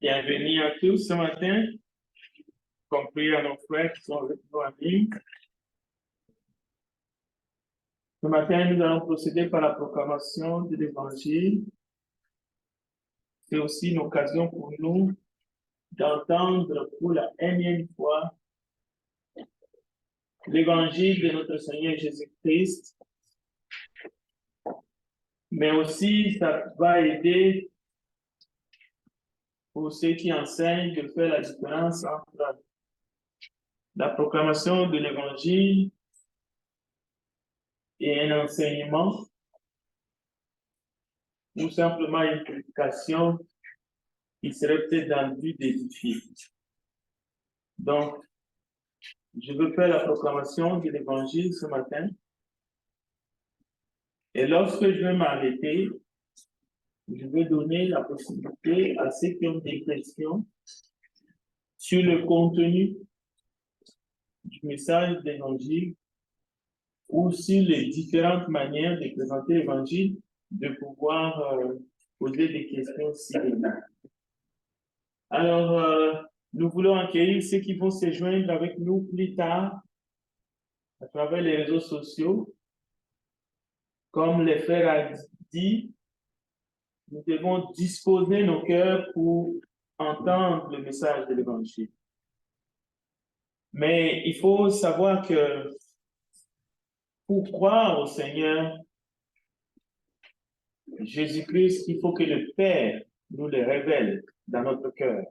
Bienvenue à tous ce matin, compris à nos frères qui sont avec nous en ligne. Ce matin, nous allons procéder par la proclamation de l'Évangile. C'est aussi une occasion pour nous d'entendre pour la énième fois l'Évangile de notre Seigneur Jésus-Christ. Mais aussi, ça va aider pour ceux qui enseignent de faire la différence entre la proclamation de l'Évangile et un enseignement, ou simplement une prédication qui serait peut-être dans le but d'édifier. Donc, je veux faire la proclamation de l'Évangile ce matin. Et lorsque je vais m'arrêter, je vais donner la possibilité à ceux qui ont des questions sur le contenu du message d'Évangile ou sur les différentes manières de présenter l'Évangile, de pouvoir poser des questions similaires. Alors, nous voulons accueillir ceux qui vont se joindre avec nous plus tard à travers les réseaux sociaux. Comme les frères a dit, nous devons disposer nos cœurs pour entendre le message de l'Évangile. Mais il faut savoir que pour croire au Seigneur Jésus-Christ, il faut que le Père nous le révèle dans notre cœur.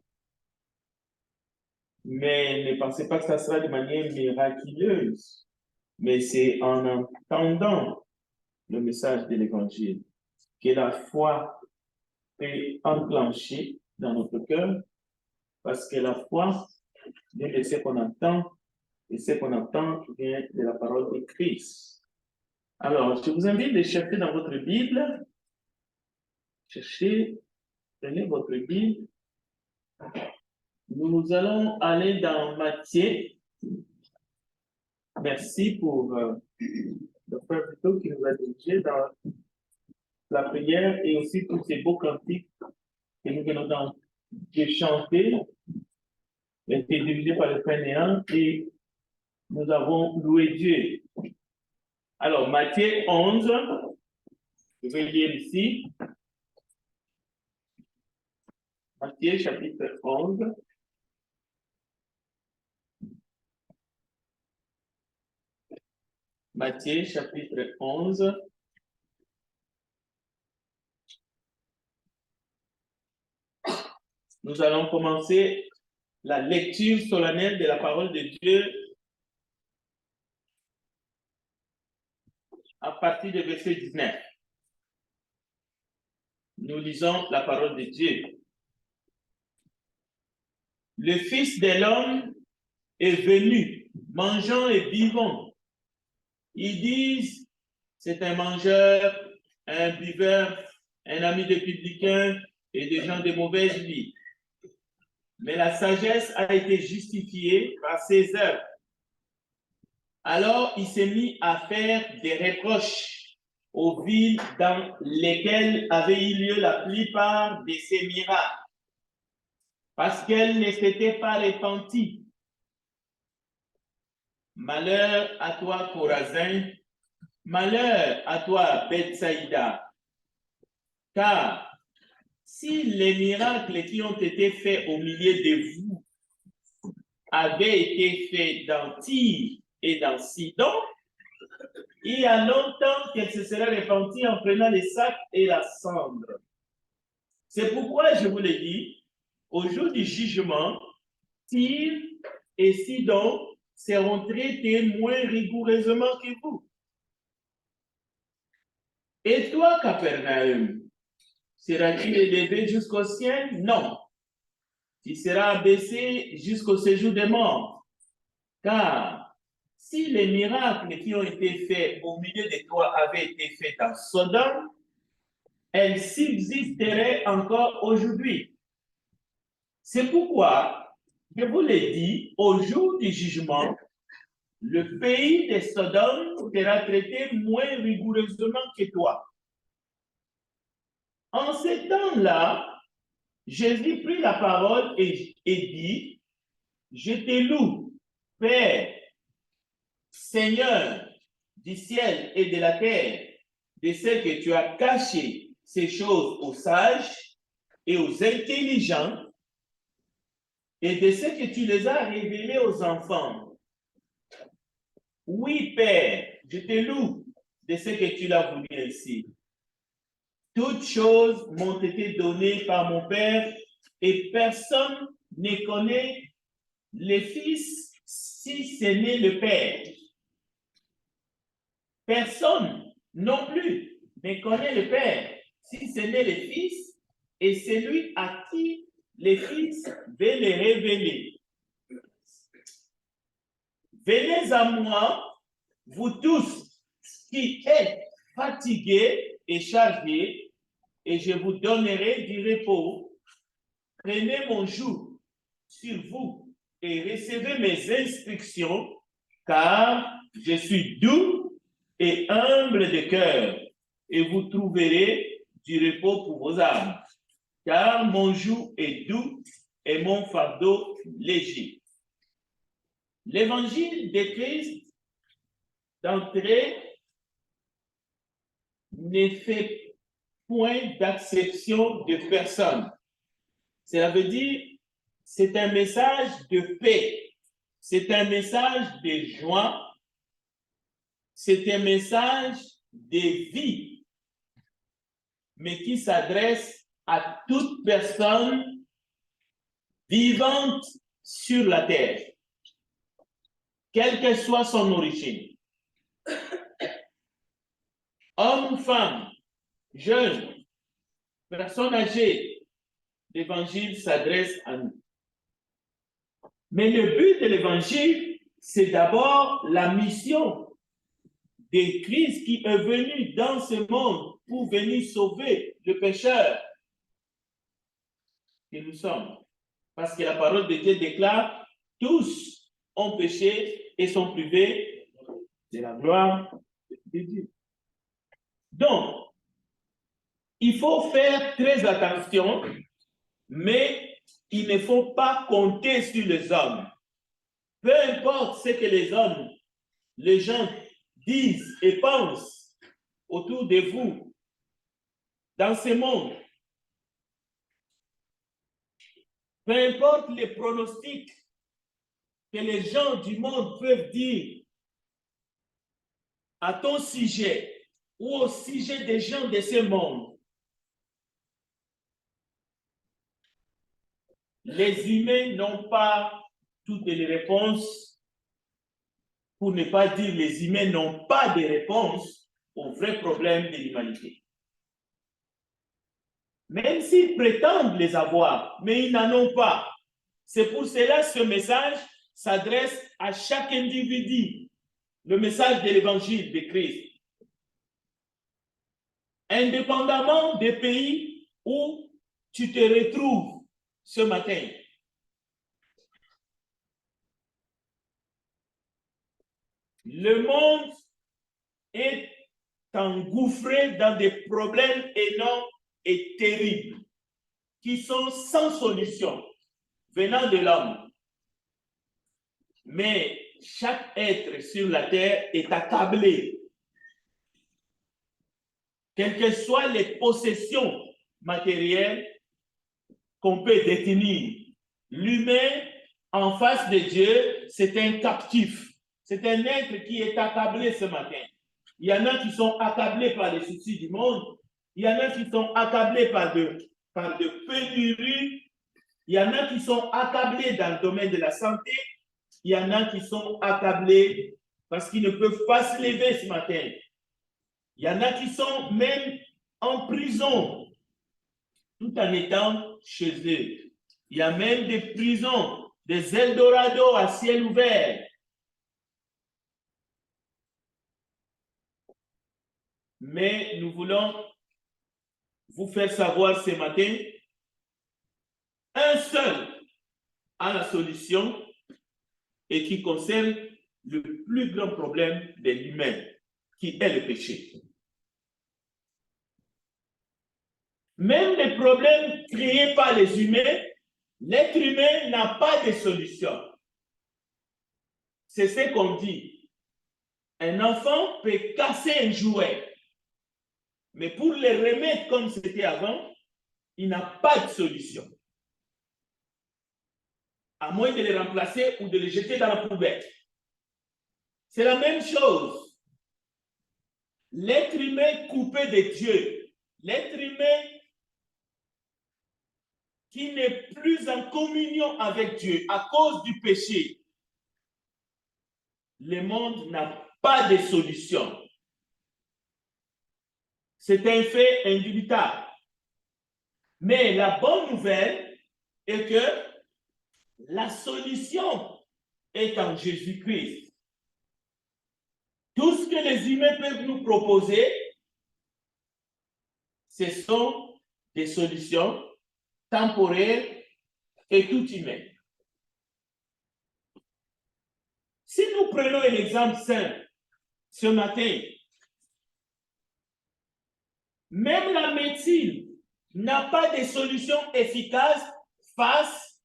Mais ne pensez pas que ça sera de manière miraculeuse, mais c'est en entendant le message de l'Évangile que la foi peut enclencher dans notre cœur, parce que la foi vient de ce qu'on entend, et ce qu'on entend vient de la parole de Christ. Alors, je vous invite de chercher dans votre Bible, prenez votre Bible. Nous allons aller dans Matthieu. Merci pour le frère Vito qui nous a dirigé dans la prière et aussi tous ces beaux cantiques que nous venons de chanter. Il a été dirigé par le frère Néant et nous avons loué Dieu. Alors, Matthieu 11, je vais lire ici. Matthieu chapitre 11. Matthieu chapitre 11. Nous allons commencer la lecture solennelle de la parole de Dieu à partir du verset 19. Nous lisons la parole de Dieu. Le Fils de l'homme est venu, mangeant et buvant. Ils disent, c'est un mangeur, un buveur, un ami des publicains et des gens de mauvaise vie. Mais la sagesse a été justifiée par ses œuvres. Alors il s'est mis à faire des reproches aux villes dans lesquelles avaient eu lieu la plupart de ces miracles, parce qu'elles ne s'étaient pas repenties. Malheur à toi, Chorazin, malheur à toi, Bethsaïda, car si les miracles qui ont été faits au milieu de vous avaient été faits dans Tyr et dans Sidon, il y a longtemps qu'elle se serait repentie en prenant les sacs et la cendre. C'est pourquoi je vous l'ai dit, au jour du jugement, Tyr et Sidon seront traités moins rigoureusement que vous. Et toi, Capernaum, seras-tu élevé jusqu'au ciel? Non. Tu seras abaissé jusqu'au séjour des morts. Car si les miracles qui ont été faits au milieu de toi avaient été faits dans Sodome, elles subsisteraient encore aujourd'hui. C'est pourquoi, je vous l'ai dit, au jour du jugement, le pays de Sodome sera traité moins rigoureusement que toi. En ces temps-là, Jésus prit la parole et dit, je te loue, Père, Seigneur du ciel et de la terre, de ce que tu as caché ces choses aux sages et aux intelligents, et de ce que tu les as révélées aux enfants. Oui, Père, je te loue de ce que tu l'as voulu ainsi. Toutes choses m'ont été données par mon Père, et personne ne connaît le Fils si ce n'est le Père. Personne non plus ne connaît le Père si ce n'est le Fils et celui à qui le Fils veut le révéler. Venez à moi, vous tous qui êtes fatigués et chargés, et je vous donnerai du repos. Prenez mon joug sur vous et recevez mes instructions, car je suis doux et humble de cœur, et vous trouverez du repos pour vos âmes, car mon joug est doux et mon fardeau léger. L'évangile de Christ d'entrée ne fait point d'acception de personne. Cela veut dire, c'est un message de paix, c'est un message de joie, c'est un message de vie, mais qui s'adresse à toute personne vivante sur la terre, quelle que soit son origine. Homme ou femme, jeune, personne âgée, l'évangile s'adresse à nous. Mais le but de l'évangile, c'est d'abord la mission de Christ qui est venu dans ce monde pour venir sauver le pécheur que nous sommes. Parce que la parole de Dieu déclare, tous ont péché et sont privés de la gloire de Dieu. Donc, il faut faire très attention, mais il ne faut pas compter sur les hommes. Peu importe ce que les gens disent et pensent autour de vous, dans ce monde, peu importe les pronostics que les gens du monde peuvent dire à ton sujet ou au sujet des gens de ce monde, les humains n'ont pas toutes les réponses, pour ne pas dire les humains n'ont pas de réponse aux vrais problèmes de l'humanité. Même s'ils prétendent les avoir, mais ils n'en ont pas. C'est pour cela que ce message s'adresse à chaque individu, le message de l'évangile de Christ. Indépendamment des pays où tu te retrouves ce matin. Le monde est engouffré dans des problèmes énormes et terribles qui sont sans solution venant de l'homme. Mais chaque être sur la terre est accablé. Quelles que soient les possessions matérielles qu'on peut détenir, l'humain en face de Dieu, c'est un captif. C'est un être qui est accablé ce matin. Il y en a qui sont accablés par les soucis du monde. Il y en a qui sont accablés par de pénuries. Il y en a qui sont accablés dans le domaine de la santé. Il y en a qui sont accablés parce qu'ils ne peuvent pas se lever ce matin. Il y en a qui sont même en prison tout en étant chez eux. Il y a même des prisons, des Eldorado à ciel ouvert. Mais nous voulons vous faire savoir ce matin, un seul a la solution et qui concerne le plus grand problème de l'humain, qui est le péché. Même les problèmes créés par les humains, l'être humain n'a pas de solution. C'est ce qu'on dit. Un enfant peut casser un jouet, mais pour le remettre comme c'était avant, il n'a pas de solution. À moins de le remplacer ou de le jeter dans la poubelle. C'est la même chose. L'être humain coupé de Dieu, l'être humain qui n'est plus en communion avec Dieu à cause du péché, le monde n'a pas de solution. C'est un fait indubitable. Mais la bonne nouvelle est que la solution est en Jésus-Christ. Tout ce que les humains peuvent nous proposer, ce sont des solutions temporaires et tout humaines. Si nous prenons un exemple simple, ce matin, même la médecine n'a pas de solution efficace face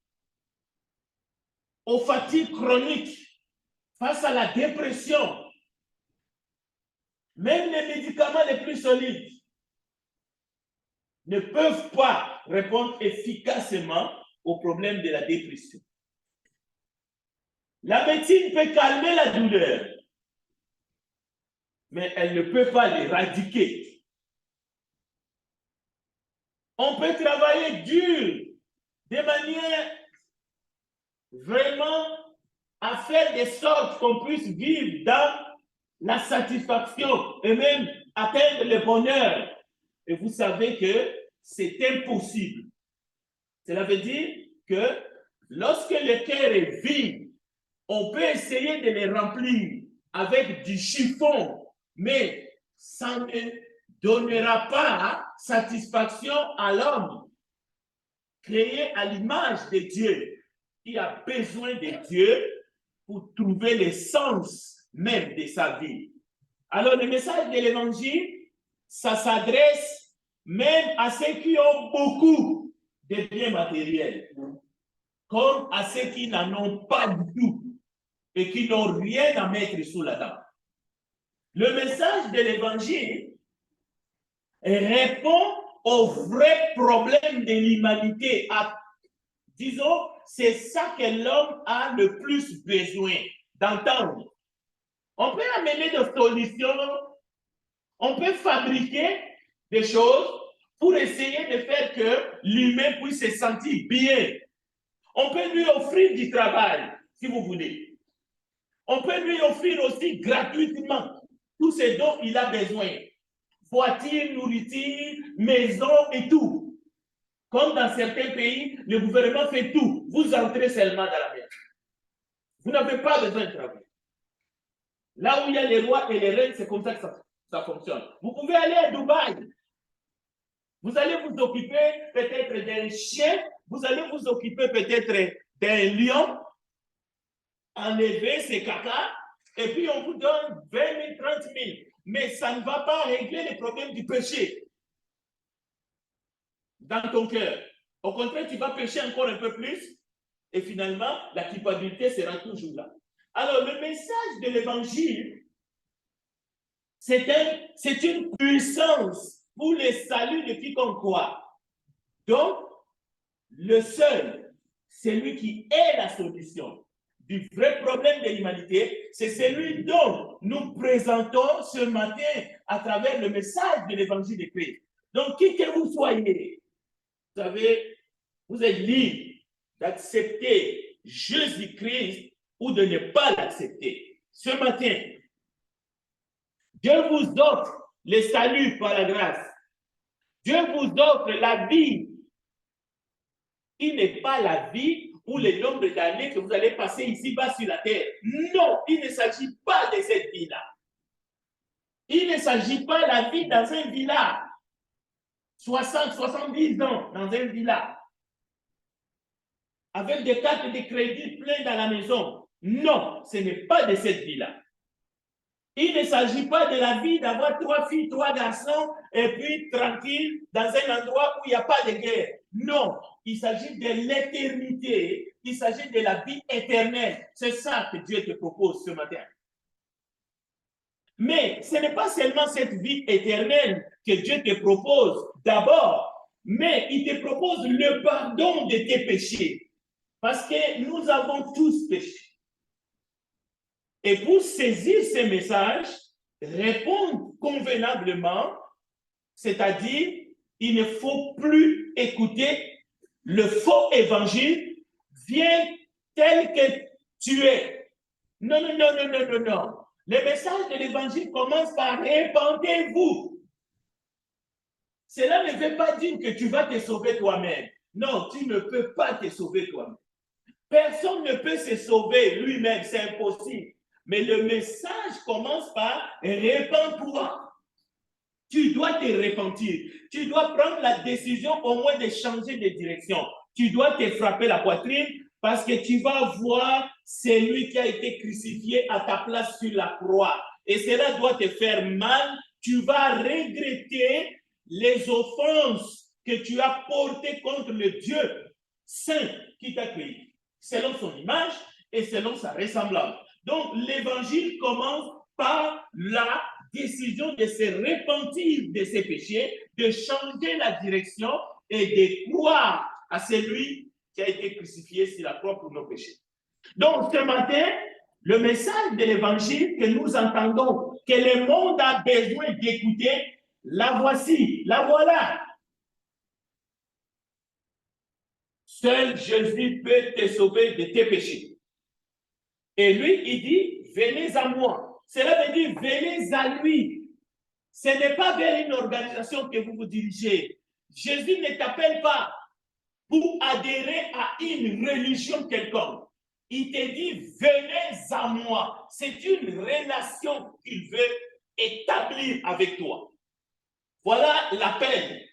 aux fatigues chroniques, face à la dépression. Même les médicaments les plus solides ne peuvent pas répondre efficacement au problème de la dépression. La médecine peut calmer la douleur, mais elle ne peut pas l'éradiquer. On peut travailler dur de manière vraiment à faire de sorte qu'on puisse vivre dans la satisfaction et même atteindre le bonheur. Et vous savez que c'est impossible. Cela veut dire que lorsque le cœur est vide, on peut essayer de le remplir avec du chiffon, mais ça ne donnera pas satisfaction à l'homme créé à l'image de Dieu, qui a besoin de Dieu pour trouver le sens même de sa vie. Alors, le message de l'Évangile, ça s'adresse même à ceux qui ont beaucoup de biens matériels, comme à ceux qui n'en ont pas du tout et qui n'ont rien à mettre sous la table. Le message de l'Évangile répond aux vrais problèmes de l'humanité. Disons, c'est ça que l'homme a le plus besoin d'entendre. On peut amener des solutions, on peut fabriquer des choses pour essayer de faire que l'humain puisse se sentir bien. On peut lui offrir du travail, si vous voulez. On peut lui offrir aussi gratuitement tout ce dont il a besoin. Voiture, nourriture, maison et tout. Comme dans certains pays, le gouvernement fait tout. Vous entrez seulement dans la maison. Vous n'avez pas besoin de travailler. Là où il y a les rois et les reines, c'est comme ça que ça fonctionne. Vous pouvez aller à Dubaï. Vous allez vous occuper peut-être d'un chien. Vous allez vous occuper peut-être d'un lion. Enlever ses caca. Et puis on vous donne 20 000, 30 000. Mais ça ne va pas régler les problèmes du péché dans ton cœur. Au contraire, tu vas pécher encore un peu plus et finalement, la culpabilité sera toujours là. Alors, le message de l'Évangile, c'est une puissance pour le salut de quiconque croit. Donc, le seul, celui qui est la solution du vrai problème de l'humanité, c'est celui dont nous présentons ce matin à travers le message de l'Évangile de Christ. Donc, qui que vous soyez, vous savez, vous êtes libre d'accepter Jésus-Christ ou de ne pas l'accepter. Ce matin, Dieu vous offre le salut par la grâce. Dieu vous offre la vie qui n'est pas la vie ou le nombre d'années que vous allez passer ici-bas sur la terre. Non, il ne s'agit pas de cette vie-là. Il ne s'agit pas de la vie dans un village. 60, 70 ans dans un village. Avec des cartes de crédit pleines dans la maison. Non, ce n'est pas de cette vie-là. Il ne s'agit pas de la vie d'avoir 3 filles, 3 garçons et puis tranquille dans un endroit où il n'y a pas de guerre. Non, il s'agit de l'éternité, il s'agit de la vie éternelle. C'est ça que Dieu te propose ce matin. Mais ce n'est pas seulement cette vie éternelle que Dieu te propose d'abord, mais il te propose le pardon de tes péchés. Parce que nous avons tous péché. Et pour saisir ces messages, répondre convenablement, c'est-à-dire, il ne faut plus écouter le faux évangile, viens tel que tu es. Non, non, non, non, non, non, non. Le message de l'évangile commence par répandez-vous. Cela ne veut pas dire que tu vas te sauver toi-même. Non, tu ne peux pas te sauver toi-même. Personne ne peut se sauver lui-même, c'est impossible. Mais le message commence par répands-toi. Tu dois te repentir. Tu dois prendre la décision au moins de changer de direction. Tu dois te frapper la poitrine parce que tu vas voir celui qui a été crucifié à ta place sur la croix. Et cela doit te faire mal. Tu vas regretter les offenses que tu as portées contre le Dieu saint qui t'a créé, selon son image et selon sa ressemblance. Donc, l'évangile commence par la décision de se repentir de ses péchés, de changer la direction et de croire à celui qui a été crucifié sur la croix pour nos péchés. Donc, ce matin, le message de l'évangile que nous entendons, que le monde a besoin d'écouter, la voici, la voilà. Seul Jésus peut te sauver de tes péchés. Et lui, il dit, venez à moi. Cela veut dire, venez à lui. Ce n'est pas vers une organisation que vous vous dirigez. Jésus ne t'appelle pas pour adhérer à une religion quelconque. Il te dit, venez à moi. C'est une relation qu'il veut établir avec toi. Voilà l'appel